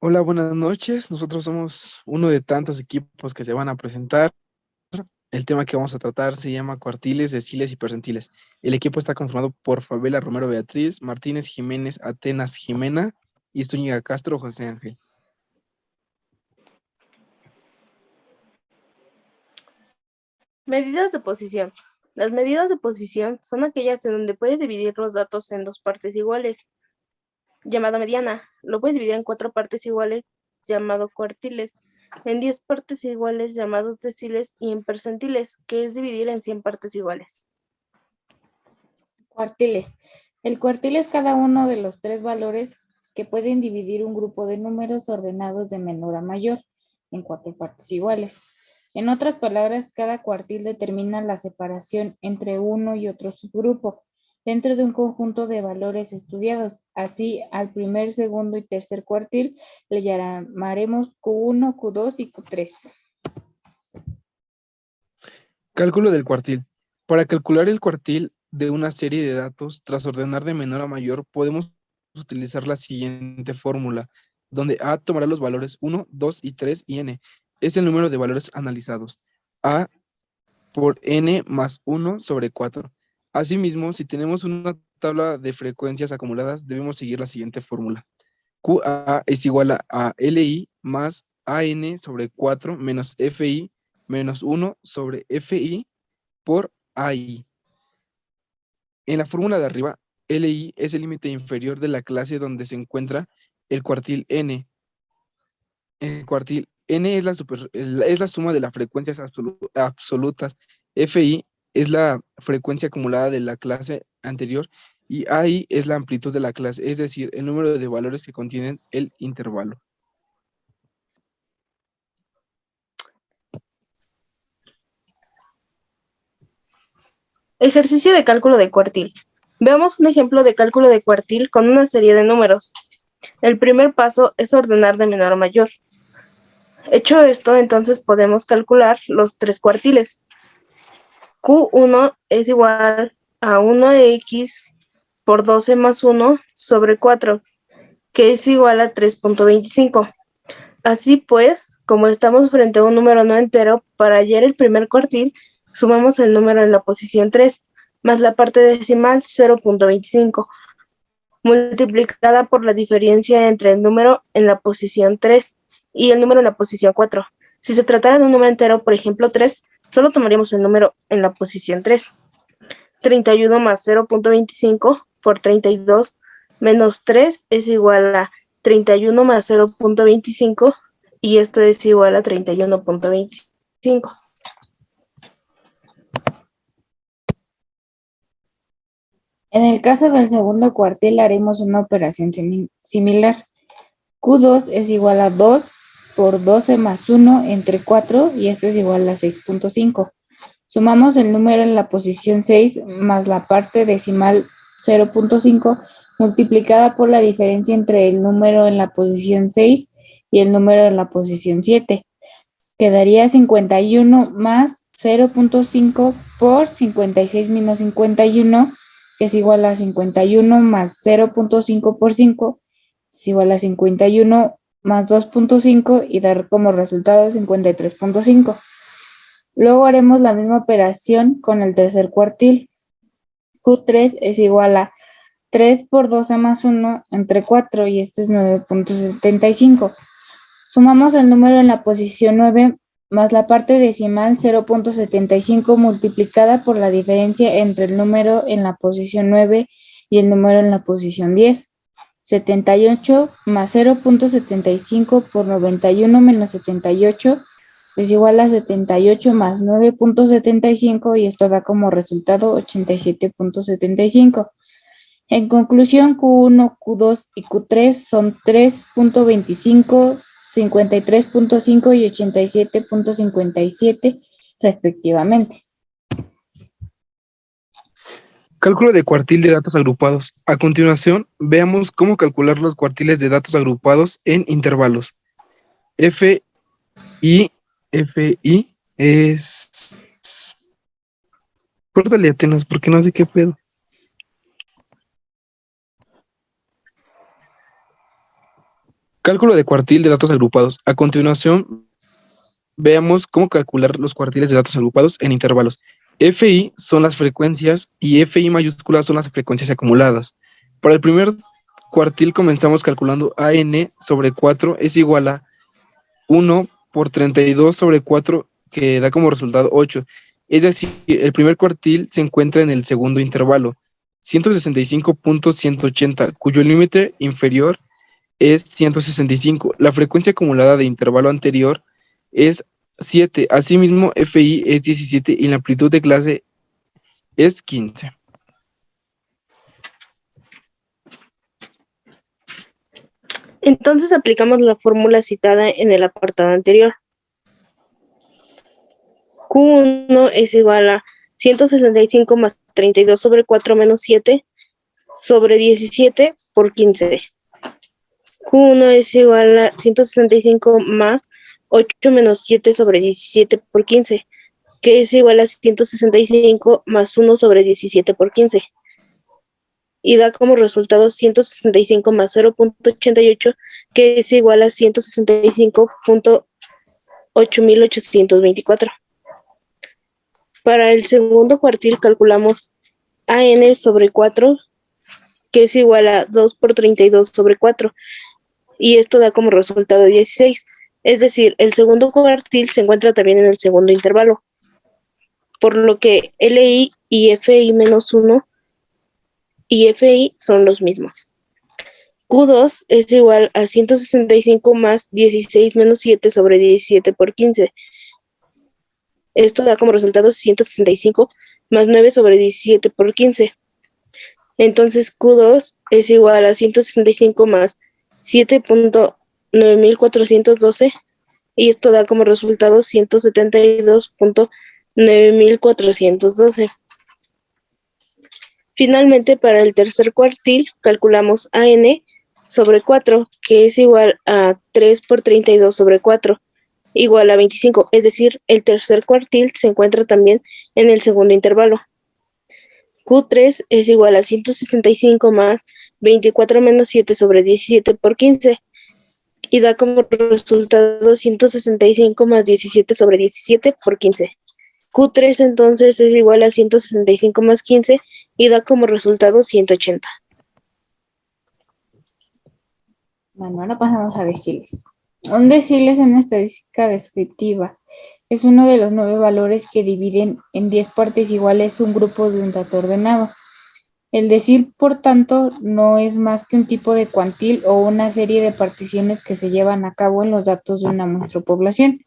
Hola, buenas noches. Nosotros somos uno de tantos equipos que se van a presentar. El tema que vamos a tratar se llama cuartiles, deciles y percentiles. El equipo está conformado por Fabiola Romero Beatriz, Martínez Jiménez, Atenas Jimena y Zúñiga Castro José Ángel. Medidas de posición. Las medidas de posición son aquellas en donde puedes dividir los datos en dos partes iguales, llamado mediana. Lo puedes dividir en 4 partes iguales, llamado cuartiles, en 10 partes iguales, llamados deciles, y en percentiles, que es dividir en 100 partes iguales. Cuartiles. El cuartil es cada uno de los tres valores que pueden dividir un grupo de números ordenados de menor a mayor en 4 partes iguales. En otras palabras, cada cuartil determina la separación entre uno y otro subgrupo dentro de un conjunto de valores estudiados. Así, al primer, segundo y tercer cuartil le llamaremos Q1, Q2 y Q3. Cálculo del cuartil. Para calcular el cuartil de una serie de datos, tras ordenar de menor a mayor, podemos utilizar la siguiente fórmula, donde A tomará los valores 1, 2 y 3 y n es el número de valores analizados. A por n más 1 sobre 4. Asimismo, si tenemos una tabla de frecuencias acumuladas, debemos seguir la siguiente fórmula. QA es igual a LI más AN sobre 4 menos FI menos 1 sobre FI por AI. En la fórmula de arriba, LI es el límite inferior de la clase donde se encuentra el cuartil N. El cuartil N es la suma de las frecuencias absolutas. FI es la frecuencia acumulada de la clase anterior y AI es la amplitud de la clase, es decir, el número de valores que contienen el intervalo. Ejercicio de cálculo de cuartil. Veamos un ejemplo de cálculo de cuartil con una serie de números. El primer paso es ordenar de menor a mayor. Hecho esto, entonces podemos calcular los 3 cuartiles. Q1 es igual a 1x por 12 más 1 sobre 4, que es igual a 3.25. Así pues, como estamos frente a un número no entero, para hallar el primer cuartil, sumamos el número en la posición 3, más la parte decimal 0.25, multiplicada por la diferencia entre el número en la posición 3 y el número en la posición 4. Si se tratara de un número entero, por ejemplo 3, solo tomaríamos el número en la posición 3. 31 más 0.25 por 32 menos 3 es igual a 31 más 0.25 y esto es igual a 31.25. En el caso del segundo cuartil haremos una operación similar. Q2 es igual a 2 por 12 más 1 entre 4 y esto es igual a 6.5. Sumamos el número en la posición 6 más la parte decimal 0.5 multiplicada por la diferencia entre el número en la posición 6 y el número en la posición 7. Quedaría 51 más 0.5 por 56 menos 51, que es igual a 51 más 0.5 por 5, es igual a 51 más 2.5 y dar como resultado 53.5. Luego haremos la misma operación con el tercer cuartil. Q3 es igual a 3 por 12 más 1 entre 4 y esto es 9.75. Sumamos el número en la posición 9 más la parte decimal 0.75 multiplicada por la diferencia entre el número en la posición 9 y el número en la posición 10. 78 más 0.75 por 91 menos 78 es igual a 78 más 9.75 y esto da como resultado 87.75. En conclusión, Q1, Q2 y Q3 son 3.25, 53.5 y 87.57 respectivamente. Cálculo de cuartil de datos agrupados. A continuación, veamos cómo calcular los cuartiles de datos agrupados en intervalos. F I es... Córtale, Atenas, porque no sé qué pedo. Cálculo de cuartil de datos agrupados. A continuación, veamos cómo calcular los cuartiles de datos agrupados en intervalos. FI son las frecuencias y FI mayúsculas son las frecuencias acumuladas. Para el primer cuartil comenzamos calculando AN sobre 4 es igual a 1 por 32 sobre 4, que da como resultado 8. Es decir, el primer cuartil se encuentra en el segundo intervalo, 165.180, cuyo límite inferior es 165. La frecuencia acumulada de intervalo anterior es 7. Asimismo, FI es 17 y la amplitud de clase es 15. Entonces aplicamos la fórmula citada en el apartado anterior. Q1 es igual a 165 más 32 sobre 4 menos 7 sobre 17 por 15. Q1 es igual a 165 más 8 menos 7 sobre 17 por 15, que es igual a 165 más 1 sobre 17 por 15. Y da como resultado 165 más 0.88, que es igual a 165.8824. Para el segundo cuartil calculamos AN sobre 4, que es igual a 2 por 32 sobre 4, y esto da como resultado 16. Es decir, el segundo cuartil se encuentra también en el segundo intervalo, por lo que LI y FI menos 1 y FI son los mismos. Q2 es igual a 165 más 16 menos 7 sobre 17 por 15. Esto da como resultado 165 más 9 sobre 17 por 15. Entonces Q2 es igual a 165 más 7.9412 y esto da como resultado 172.9412. Finalmente, para el tercer cuartil calculamos AN sobre 4, que es igual a 3 por 32 sobre 4, igual a 25, es decir, el tercer cuartil se encuentra también en el segundo intervalo. Q3 es igual a 165 más 24 menos 7 sobre 17 por 15 y da como resultado 165 más 17 sobre 17 por 15. Q3 entonces es igual a 165 más 15 y da como resultado 180. Bueno, ahora pasamos a deciles. Un decil es una estadística descriptiva. Es uno de los 9 valores que dividen en 10 partes iguales un grupo de un dato ordenado. El decil, por tanto, no es más que un tipo de cuantil o una serie de particiones que se llevan a cabo en los datos de una muestra o población.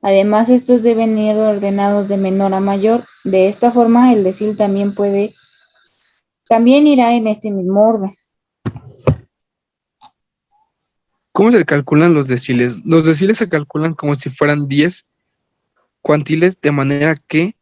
Además, estos deben ir ordenados de menor a mayor. De esta forma, el decil también irá en este mismo orden. ¿Cómo se calculan los deciles? Los deciles se calculan como si fueran 10 cuantiles, de manera que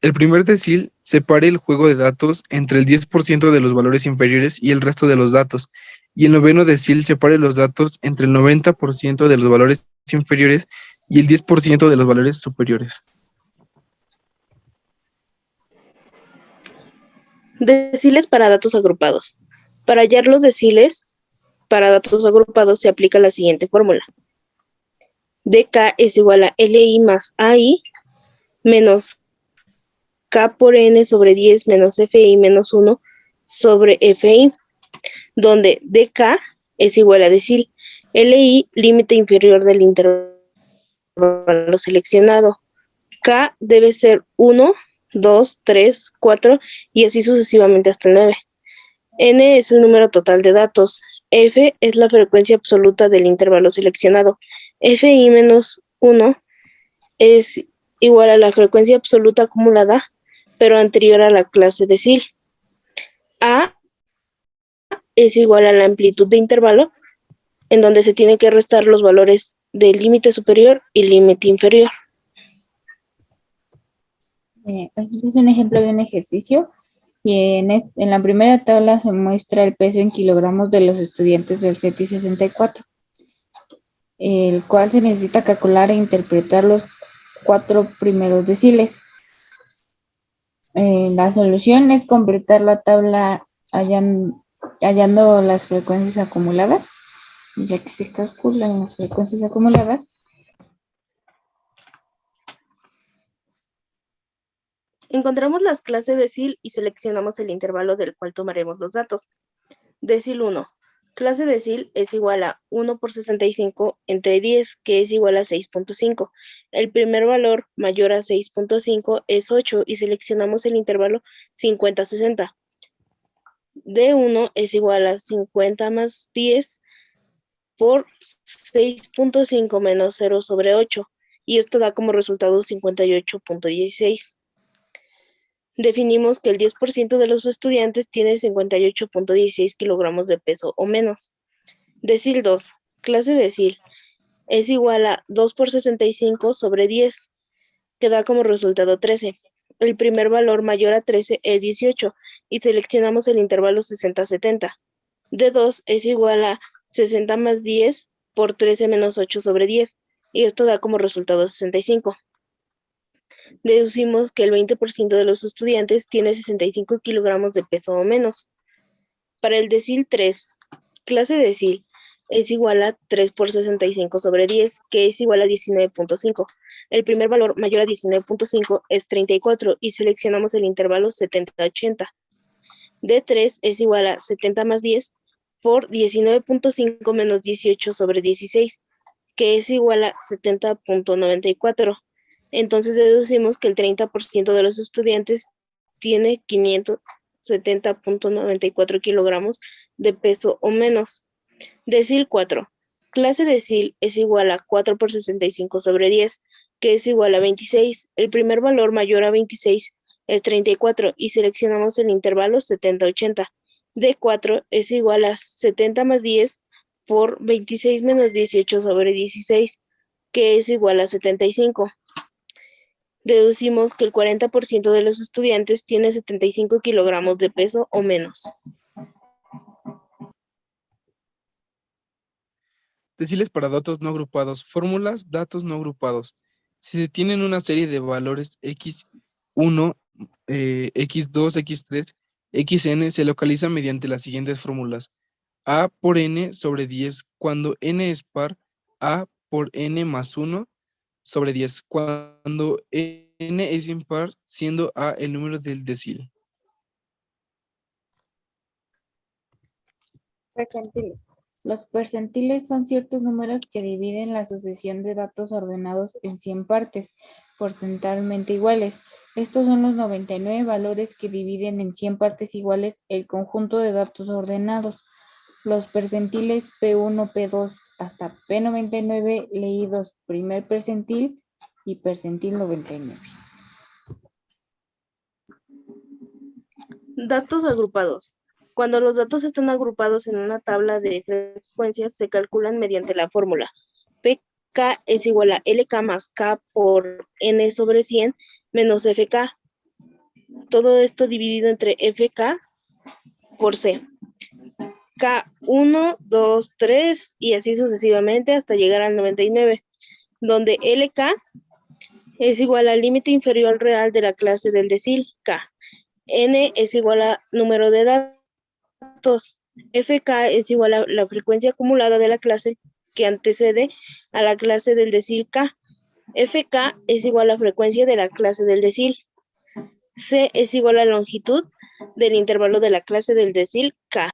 el primer decil separe el juego de datos entre el 10% de los valores inferiores y el resto de los datos, y el noveno decil separe los datos entre el 90% de los valores inferiores y el 10% de los valores superiores. Deciles para datos agrupados. Para hallar los deciles para datos agrupados se aplica la siguiente fórmula. DK es igual a LI más AI menos K por N sobre 10 menos FI menos 1 sobre FI, donde DK es igual a decil, LI límite inferior del intervalo seleccionado, K debe ser 1, 2, 3, 4 y así sucesivamente hasta 9. N es el número total de datos. F es la frecuencia absoluta del intervalo seleccionado. FI menos 1 es igual a la frecuencia absoluta acumulada, pero anterior a la clase decil. A es igual a la amplitud de intervalo, en donde se tiene que restar los valores del límite superior y límite inferior. Este es un ejemplo de un ejercicio y en la primera tabla se muestra el peso en kilogramos de los estudiantes del CETI 64, el cual se necesita calcular e interpretar los 4 primeros deciles. La solución es completar la tabla hallando las frecuencias acumuladas. ya que se calculan las frecuencias acumuladas. Encontramos las clases decil y seleccionamos el intervalo del cual tomaremos los datos. Decil 1. Clase decil es igual a 1 por 65 entre 10, que es igual a 6.5. El primer valor mayor a 6.5 es 8 y seleccionamos el intervalo 50-60. D1 es igual a 50 más 10 por 6.5 menos 0 sobre 8, y esto da como resultado 58.16. Definimos que el 10% de los estudiantes tiene 58.16 kilogramos de peso o menos. Decil 2. Clase decil es igual a 2 por 65 sobre 10, que da como resultado 13. El primer valor mayor a 13 es 18 y seleccionamos el intervalo 60-70. D2 es igual a 60 más 10 por 13 menos 8 sobre 10, y esto da como resultado 65. Deducimos que el 20% de los estudiantes tiene 65 kilogramos de peso o menos. Para el decil 3, clase decil es igual a 3 por 65 sobre 10, que es igual a 19.5. El primer valor mayor a 19.5 es 34 y seleccionamos el intervalo 70-80. D3 es igual a 70 más 10 por 19.5 menos 18 sobre 16, que es igual a 70.94. Entonces deducimos que el 30% de los estudiantes tiene 570.94 kilogramos de peso o menos. Decil 4. Clase decil es igual a 4 por 65 sobre 10, que es igual a 26. El primer valor mayor a 26 es 34 y seleccionamos el intervalo 70-80. D4 es igual a 70 más 10 por 26 menos 18 sobre 16, que es igual a 75. Deducimos que el 40% de los estudiantes tiene 75 kilogramos de peso o menos. Deciles para datos no agrupados. Fórmulas, datos no agrupados. Si se tienen una serie de valores x1, x2, x3, xn, se localiza mediante las siguientes fórmulas. A por n sobre 10 cuando n es par, A por n más 1 sobre 10 cuando n es impar, siendo A el número del decil. Percentiles. Los percentiles son ciertos números que dividen la sucesión de datos ordenados en 100 partes porcentualmente iguales. Estos son los 99 valores que dividen en 100 partes iguales el conjunto de datos ordenados. Los percentiles P1, P2 hasta P99 leídos primer percentil y percentil 99. Datos agrupados. Cuando los datos están agrupados en una tabla de frecuencias, se calculan mediante la fórmula. PK es igual a LK más K por N sobre 100 menos FK. Todo esto dividido entre FK por C. K1, 2, 3 y así sucesivamente hasta llegar al 99, donde LK es igual al límite inferior real de la clase del decil K. N es igual a número de datos. FK es igual a la frecuencia acumulada de la clase que antecede a la clase del decil K. FK es igual a la frecuencia de la clase del decil. C es igual a la longitud del intervalo de la clase del decil K.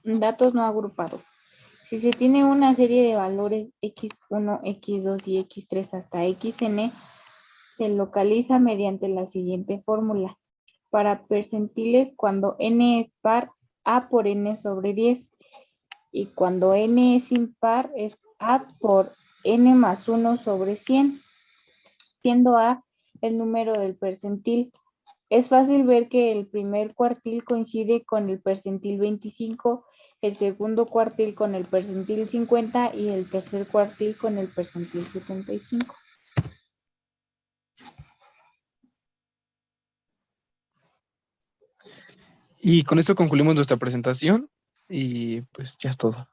Datos no agrupados. Si se tiene una serie de valores x1, x2 y x3 hasta xn, se localiza mediante la siguiente fórmula. Para percentiles, cuando n es par, A por n sobre 10. Y cuando n es impar, es A por n más 1 sobre 100, siendo A el número del percentil. Es fácil ver que el primer cuartil coincide con el percentil 25, el segundo cuartil con el percentil 50 y el tercer cuartil con el percentil 75. Y con esto concluimos nuestra presentación y pues ya es todo.